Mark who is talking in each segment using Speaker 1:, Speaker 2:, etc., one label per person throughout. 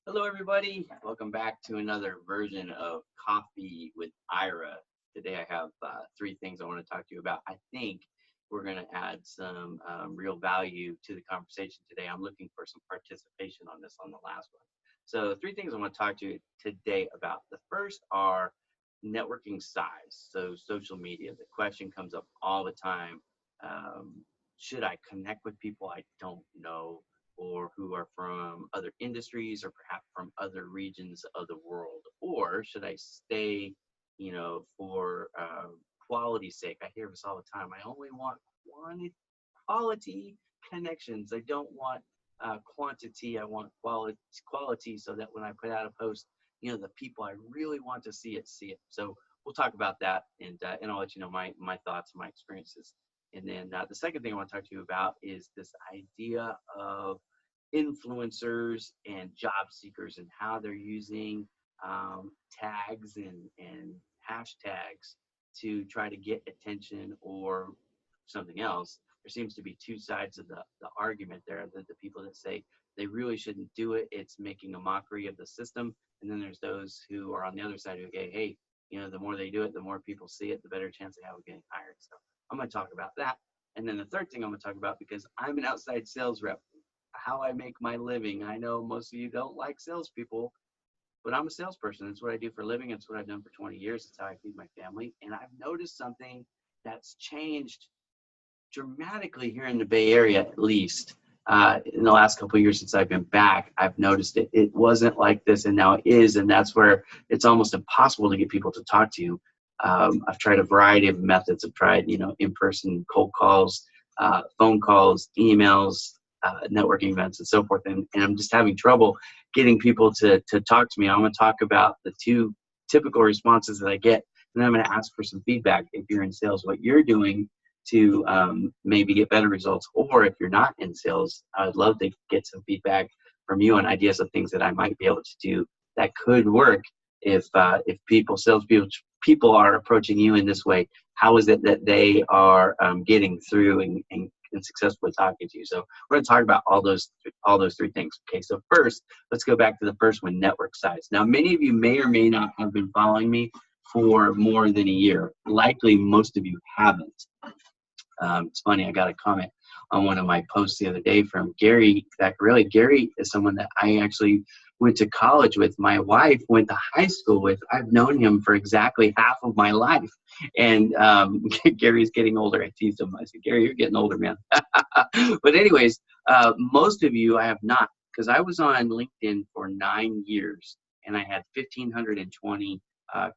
Speaker 1: Hello, everybody. Welcome back to another version of Coffee with Ira. Today, I have three things I want to talk to you about. I think we're going to add some real value to the conversation today. I'm looking for some participation on this on the last one. So, three things I want to talk to you today about. The first are networking size. So, social media. The question comes up all the time. Um, should I connect with people I don't know, or who are from other industries or perhaps from other regions of the world? Or should I stay, for quality's sake? I hear this all the time. I only want quality connections. I don't want quantity. I want quality so that when I put out a post, the people I really want to see it. So we'll talk about that, and I'll let you know my thoughts and my experiences. And then the second thing I want to talk to you about is this idea of influencers and job seekers and how they're using tags and hashtags to try to get attention or something else. There seems to be two sides of the argument there. The people that say they really shouldn't do it, it's making a mockery of the system. And then there's those who are on the other side who go, hey, the more they do it, the more people see it, the better chance they have of getting hired. So I'm going to talk about that. And then the third thing I'm going to talk about, because I'm an outside sales rep, how I make my living. I know most of you don't like salespeople, but I'm a salesperson. It's what I do for a living. It's what I've done for 20 years. It's how I feed my family. And I've noticed something that's changed dramatically here in the Bay Area, at least. In the last couple of years since I've been back, I've noticed it. It wasn't like this, and now it is, and that's where it's almost impossible to get people to talk to you. I've tried a variety of methods. I've tried, in-person cold calls, phone calls, emails, networking events, and so forth, and I'm just having trouble getting people to talk to me. I'm going to talk about the two typical responses that I get, and then I'm going to ask for some feedback if you're in sales, what you're doing to maybe get better results, or if you're not in sales, I'd love to get some feedback from you on ideas of things that I might be able to do that could work if salespeople are approaching you in this way. How is it that they are getting through and successfully talking to you? So we're going to talk about all those three things. Okay, so first, let's go back to the first one, network size. Now, many of you may or may not have been following me for more than a year. Likely, most of you haven't. It's funny, I got a comment on one of my posts the other day from Gary Vaccarelli. Gary is someone that I actually went to college with. My wife went to high school with. I've known him for exactly half of my life. And Gary's getting older. I teased him. I said, Gary, you're getting older, man. But anyways, most of you I have not, because I was on LinkedIn for 9 years and I had 1,520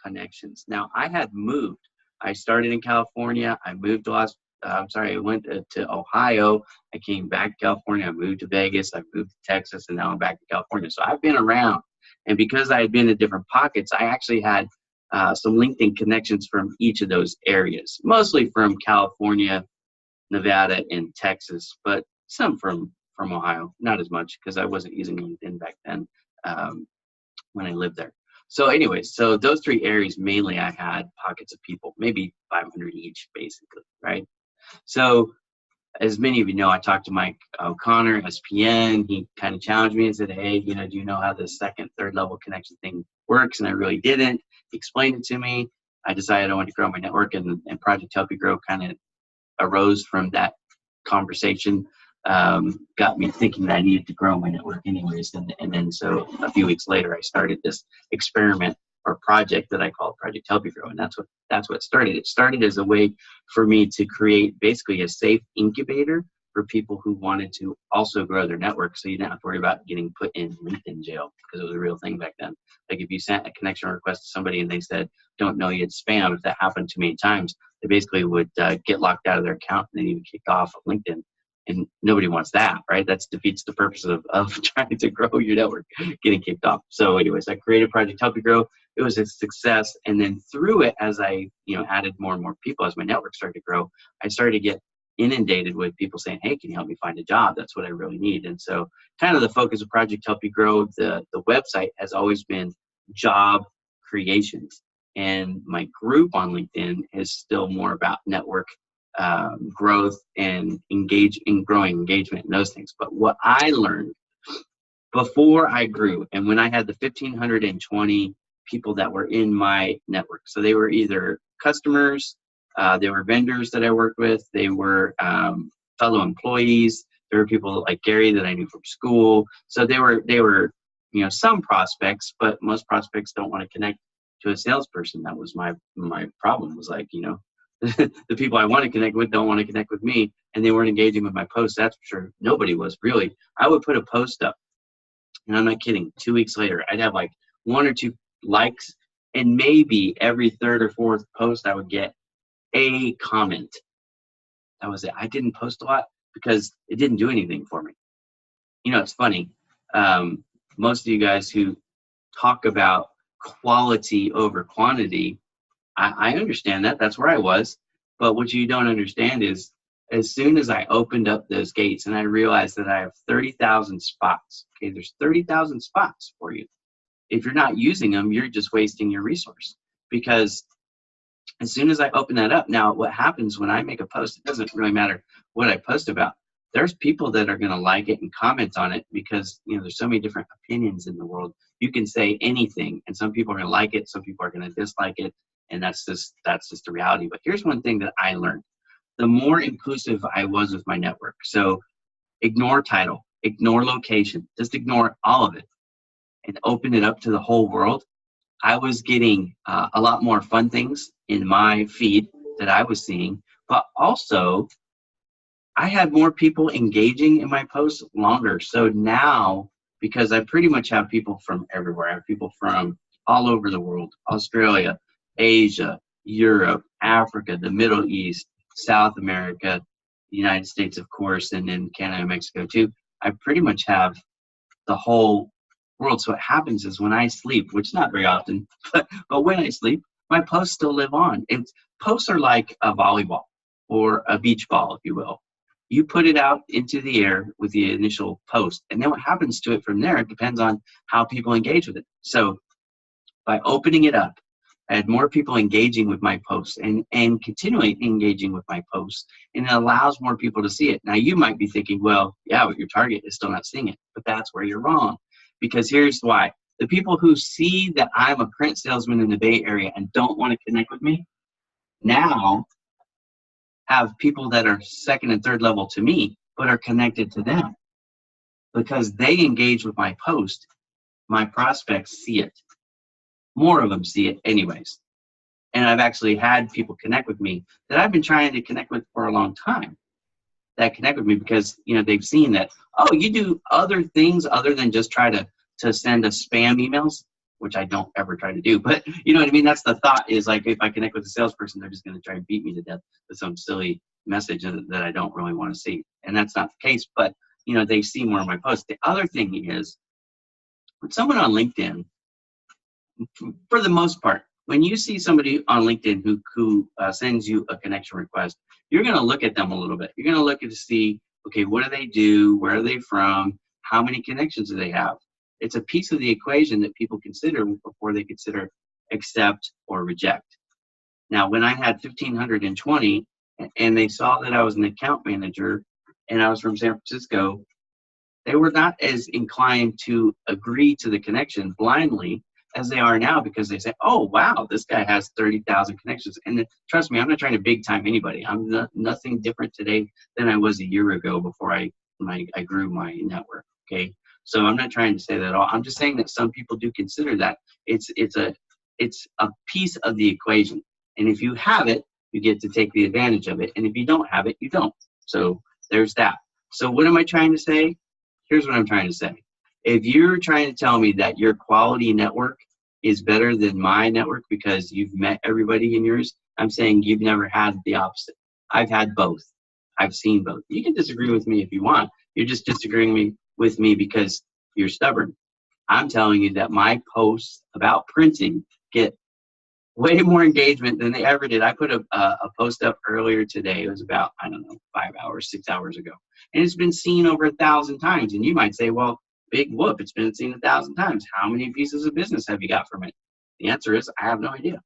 Speaker 1: connections. Now, I had moved. I started in California. I moved to I went to Ohio. I came back to California. I moved to Vegas. I moved to Texas, and now I'm back to California. So I've been around. And because I had been in different pockets, I actually had some LinkedIn connections from each of those areas, mostly from California, Nevada, and Texas, but some from Ohio. Not as much because I wasn't using LinkedIn back then when I lived there. So anyways, so those three areas, mainly I had pockets of people, maybe 500 each, basically, right? So as many of you know, I talked to Mike O'Connor, SPN. He kind of challenged me and said, hey, do you know how the second, third level connection thing works? And I really didn't. He explained it to me. I decided I wanted to grow my network, and Project Help You Grow kind of arose from that conversation. Got me thinking that I needed to grow my network anyways. And then so a few weeks later, I started this experiment or project that I call Project Help You Grow. And that's what started. It started as a way for me to create basically a safe incubator for people who wanted to also grow their network, so you didn't have to worry about getting put in LinkedIn jail, because it was a real thing back then. Like if you sent a connection request to somebody and they said, don't know you, it's spam, if that happened too many times, they basically would get locked out of their account and then even kicked off of LinkedIn. And nobody wants that, right? That defeats the purpose of trying to grow your network, getting kicked off. So anyways, I created Project Help You Grow. It was a success. And then through it, as I added more and more people, as my network started to grow, I started to get inundated with people saying, hey, can you help me find a job? That's what I really need. And so kind of the focus of Project Help You Grow, the website has always been job creations. And my group on LinkedIn is still more about network growth and growing engagement and those things. But what I learned before I grew, and when I had the 1,520 people that were in my network. So they were either customers, they were vendors that I worked with, they were fellow employees, there were people like Gary that I knew from school. So they were, some prospects, but most prospects don't want to connect to a salesperson. That was my problem, was like, the people I want to connect with don't want to connect with me, and they weren't engaging with my posts. That's for sure. Nobody was really. I would put a post up, and I'm not kidding, 2 weeks later, I'd have like 1 or 2 likes, and maybe every third or fourth post I would get a comment. That was it. I didn't post a lot because it didn't do anything for me. It's funny. Most of you guys who talk about quality over quantity, I understand that. That's where I was. But what you don't understand is, as soon as I opened up those gates and I realized that I have 30,000 spots, okay, there's 30,000 spots for you. If you're not using them, you're just wasting your resource. Because as soon as I open that up, now what happens when I make a post, it doesn't really matter what I post about. There's people that are going to like it and comment on it because, there's so many different opinions in the world. You can say anything, and some people are going to like it, some people are going to dislike it, and that's just the reality. But here's one thing that I learned. The more inclusive I was with my network, so ignore title, ignore location, just ignore all of it and open it up to the whole world. I was getting a lot more fun things in my feed that I was seeing, but also I had more people engaging in my posts longer. So now, because I pretty much have people from everywhere, I have people from all over the world, Australia, Asia, Europe, Africa, the Middle East, South America, the United States, of course, and then Canada and Mexico too. I pretty much have the whole world. So what happens is when I sleep, which is not very often, but when I sleep, my posts still live on. Posts are like a volleyball or a beach ball, if you will. You put it out into the air with the initial post, and then what happens to it from there, it depends on how people engage with it. So by opening it up, I had more people engaging with my posts and continually engaging with my posts, and it allows more people to see it. Now, you might be thinking, well, yeah, but your target is still not seeing it, but that's where you're wrong, because here's why. The people who see that I'm a print salesman in the Bay Area and don't want to connect with me now have people that are second and third level to me, but are connected to them because they engage with my post. My prospects see it. More of them see it anyways. And I've actually had people connect with me that I've been trying to connect with for a long time that connect with me because, they've seen that, oh, you do other things other than just try to send us spam emails, which I don't ever try to do. But you know what I mean? That's the thought, is like, if I connect with a salesperson, they're just going to try and beat me to death with some silly message that I don't really want to see. And that's not the case, but they see more of my posts. The other thing is, when someone on LinkedIn, for the most part, when you see somebody on LinkedIn who sends you a connection request, you're going to look at them a little bit. You're going to look to see, okay, what do they do? Where are they from? How many connections do they have? It's a piece of the equation that people consider before they consider accept or reject. Now, when I had 1,520 and they saw that I was an account manager and I was from San Francisco, they were not as inclined to agree to the connection blindly as they are now, because they say, oh, wow, this guy has 30,000 connections. And trust me, I'm not trying to big time anybody. I'm nothing different today than I was a year ago before I grew my network, okay? So I'm not trying to say that at all. I'm just saying that some people do consider that it's a piece of the equation. And if you have it, you get to take the advantage of it. And if you don't have it, you don't. So there's that. So what am I trying to say? Here's what I'm trying to say. If you're trying to tell me that your quality network is better than my network because you've met everybody in yours, I'm saying you've never had the opposite. I've had both. I've seen both. You can disagree with me if you want. You're just disagreeing with me because you're stubborn. I'm telling you that my posts about printing get way more engagement than they ever did. I put a post up earlier today. It was about, 5 hours, 6 hours ago. And it's been seen over 1,000 times. And you might say, well, big whoop, it's been seen 1,000 times. How many pieces of business have you got from it? The answer is, I have no idea.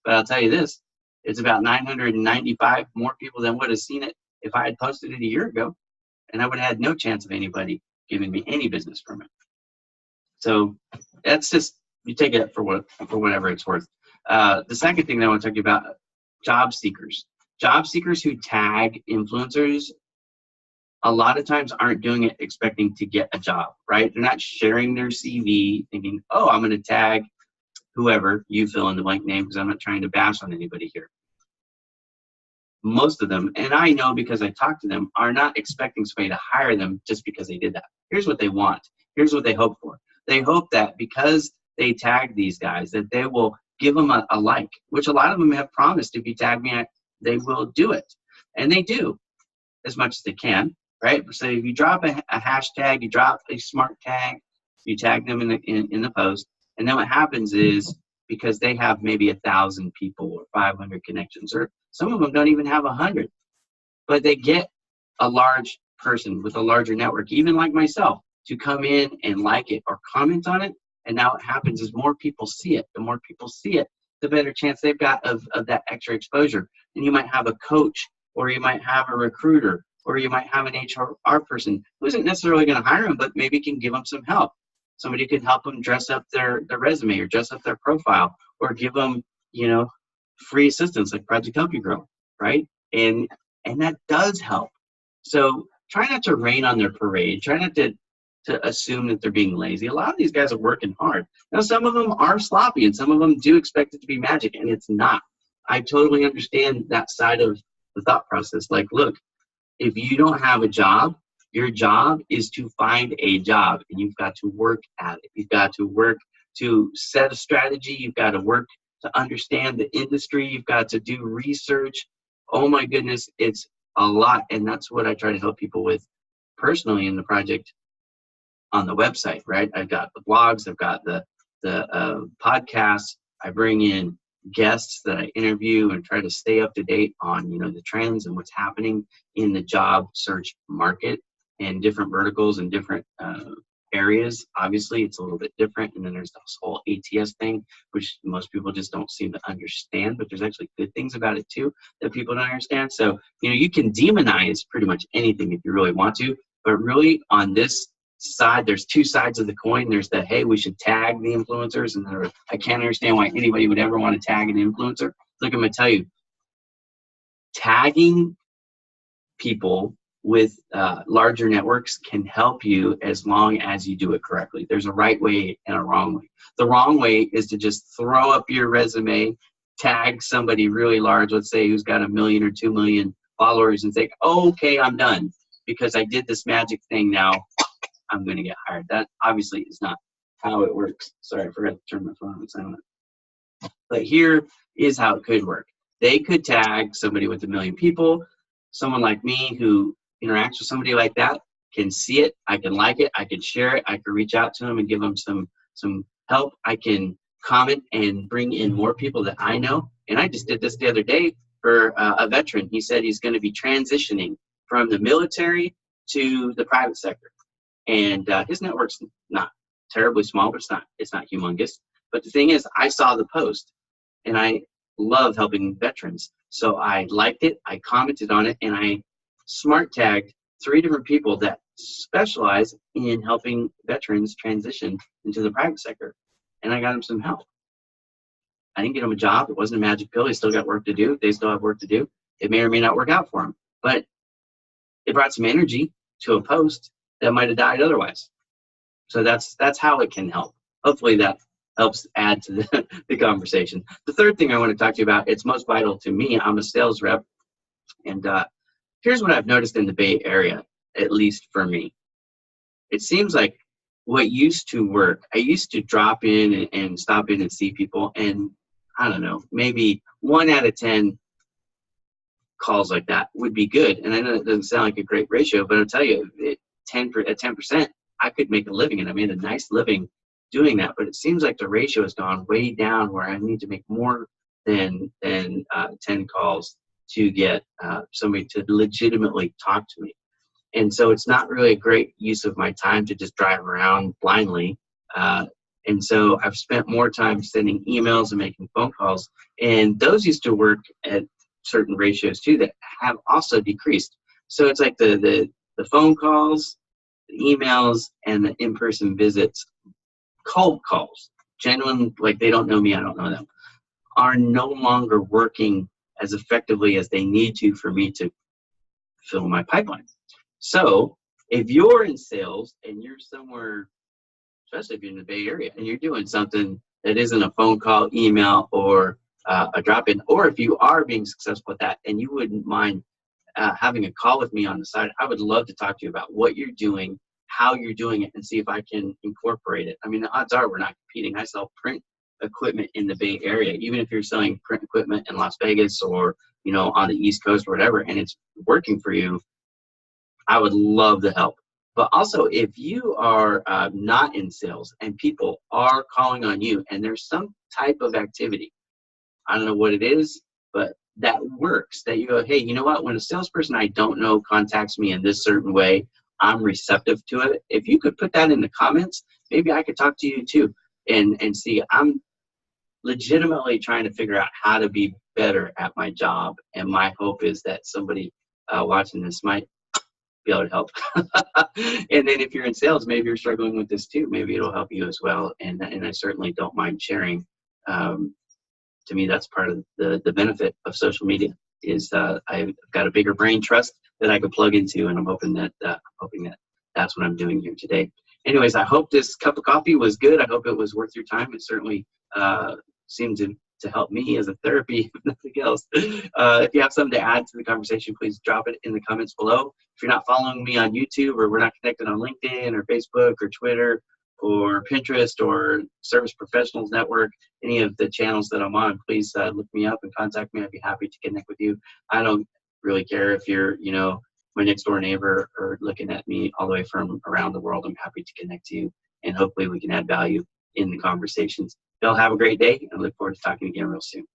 Speaker 1: But I'll tell you this, it's about 995 more people than would have seen it if I had posted it a year ago. And I would have had no chance of anybody giving me any business from it. So that's just, you take it for whatever it's worth. The second thing that I want to talk to you about, job seekers. Job seekers who tag influencers a lot of times aren't doing it expecting to get a job, right? They're not sharing their CV thinking, oh, I'm going to tag whoever, you fill in the blank name, because I'm not trying to bash on anybody here. Most of them, and I know because I talk to them, are not expecting somebody to hire them just because they did that. Here's what they want. Here's what they hope for. They hope that because they tag these guys, that they will give them a like, which a lot of them have promised, if you tag me, they will do it. And they do as much as they can, right? So if you drop a hashtag, you drop a smart tag, you tag them in the post, and then what happens is, because they have maybe 1,000 people or 500 connections, or some of them don't even have 100, but they get a large person with a larger network, even like myself, to come in and like it or comment on it. And now what happens is more people see it. The more people see it, the better chance they've got of that extra exposure. And you might have a coach, or you might have a recruiter, or you might have an HR person who isn't necessarily going to hire them, but maybe can give them some help. Somebody could help them dress up their resume, or dress up their profile, or give them, free assistance like Project Help You Grow, right? And that does help. So try not to rain on their parade. Try not to assume that they're being lazy. A lot of these guys are working hard. Now, some of them are sloppy, and some of them do expect it to be magic, and it's not. I totally understand that side of the thought process. Like, look, if you don't have a job, your job is to find a job, and you've got to work at it. You've got to work to set a strategy. You've got to work to understand the industry. You've got to do research. Oh my goodness, it's a lot. And that's what I try to help people with personally in the project on the website, right? I've got the blogs, I've got the podcasts. I bring in guests that I interview and try to stay up to date on, the trends and what's happening in the job search market and different verticals and different areas. Obviously, it's a little bit different. And then there's this whole ATS thing, which most people just don't seem to understand, but there's actually good things about it too that people don't understand. So, you can demonize pretty much anything if you really want to, but really on this side, there's two sides of the coin. There's the, hey, we should tag the influencers, and I can't understand why anybody would ever want to tag an influencer. Look, I'm going to tell you, tagging people with larger networks can help you as long as you do it correctly. There's a right way and a wrong way. The wrong way is to just throw up your resume, tag somebody really large, let's say who's got 1 million or 2 million followers, and think, oh, okay, I'm done because I did this magic thing. Now I'm going to get hired. That obviously is not how it works. Sorry, I forgot to turn my phone on silent. But here is how it could work. They could tag somebody with 1 million people. Someone like me who interacts with somebody like that can see it. I can like it. I can share it. I can reach out to them and give them some help. I can comment and bring in more people that I know. And I just did this the other day for a veteran. He said he's going to be transitioning from the military to the private sector. And his network's not terribly small, but it's not humongous. But the thing is, I saw the post, and I love helping veterans. So I liked it, I commented on it, and I smart tagged 3 different people that specialize in helping veterans transition into the private sector. And I got them some help. I didn't get them a job. It wasn't a magic pill. They still got work to do. They still have work to do. It may or may not work out for them. But it brought some energy to a post that might have died otherwise. So that's how it can help. Hopefully that helps add to the conversation. The third thing I want to talk to you about, it's most vital to me. I'm a sales rep. And here's what I've noticed in the Bay Area, at least for me. It seems like what used to work, I used to drop in and stop in and see people. And I don't know, maybe 1 out of 10 calls like that would be good. And I know it doesn't sound like a great ratio, but I'll tell you, at 10%, I could make a living, and I made a nice living doing that. But it seems like the ratio has gone way down where I need to make more than 10 calls to get somebody to legitimately talk to me. And so it's not really a great use of my time to just drive around blindly. And so I've spent more time sending emails and making phone calls. And those used to work at certain ratios too that have also decreased. So it's like the phone calls, the emails, and the in-person visits cold calls, genuine, like they don't know me, I don't know them, are no longer working as effectively as they need to for me to fill my pipeline. So if you're in sales and you're somewhere, especially if you're in the Bay Area, and you're doing something that isn't a phone call, email, or a drop-in, or if you are being successful at that and you wouldn't mind having a call with me on the side, I would love to talk to you about what you're doing, how you're doing it, and see if I can incorporate it. I mean, the odds are we're not competing. I sell print equipment in the Bay Area. Even if you're selling print equipment in Las Vegas or, you know, on the East Coast or whatever, and it's working for you, I would love the help. But also, if you are not in sales and people are calling on you and there's some type of activity, I don't know what it is, but that works, that you go, hey, you know what? When a salesperson I don't know contacts me in this certain way, I'm receptive to it. If you could put that in the comments, maybe I could talk to you too and see. I'm legitimately trying to figure out how to be better at my job. And my hope is that somebody watching this might be able to help. And then if you're in sales, maybe you're struggling with this too. Maybe it'll help you as well. And I certainly don't mind sharing. To me, that's part of the benefit of social media is I've got a bigger brain trust that I could plug into, and I'm hoping that that's what I'm doing here today. Anyways, I hope this cup of coffee was good. I hope it was worth your time. It certainly seemed to help me as a therapy, if nothing else. If you have something to add to the conversation, please drop it in the comments below. If you're not following me on YouTube, or we're not connected on LinkedIn or Facebook or Twitter or Pinterest or Service Professionals Network, any of the channels that I'm on, please look me up and contact me. I'd be happy to connect with you. I don't really care if you're, you know, my next door neighbor or looking at me all the way from around the world. I'm happy to connect to you, and hopefully we can add value in the conversations. Y'all have a great day, and I look forward to talking again real soon.